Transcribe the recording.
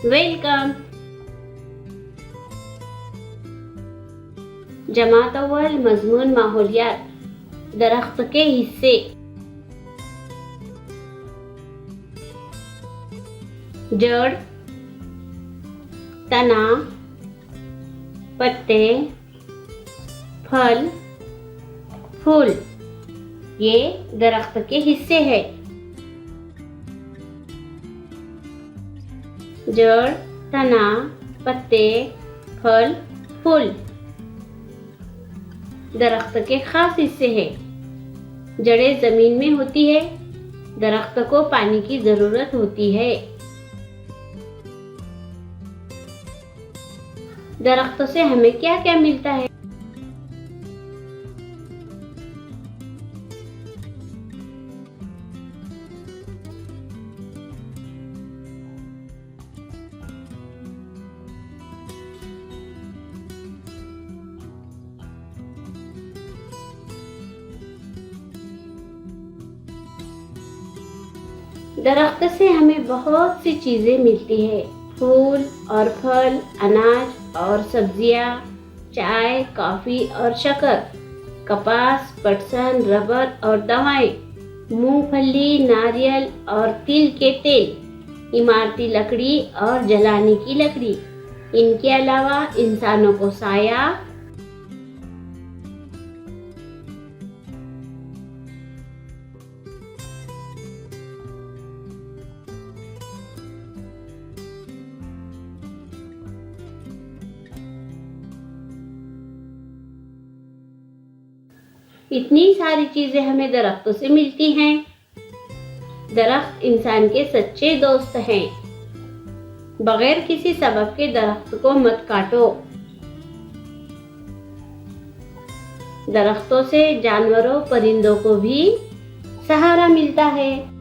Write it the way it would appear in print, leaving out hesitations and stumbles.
Welcome. जमात अव्वल मजमून माहौलियात, दरख्त के हिस्से। जड़, तना, पत्ते, फल, फूल ये दरख्त के हिस्से हैं। जड़, तना, पत्ते, फल, फूल दरख्त के खास हिस्से हैं। जड़ें जमीन में होती है। दरख्त को पानी की जरूरत होती है। दरख्तों से हमें क्या क्या मिलता है? दरख्त से हमें बहुत सी चीजें मिलती है। फूल और फल, अनाज और सब्जियां, चाय, कॉफी और शक्कर, कपास, पटसन, रबर और दवाएं, मूंगफली, नारियल और तिल के तेल, इमारती लकड़ी और जलाने की लकड़ी। इनके अलावा इंसानों को साया, इतनी सारी चीजें हमें दरख्तों से मिलती हैं। दरख्त इंसान के सच्चे दोस्त हैं। बगैर किसी सबब के दरख्त को मत काटो। दरख्तों से जानवरों, परिंदों को भी सहारा मिलता है।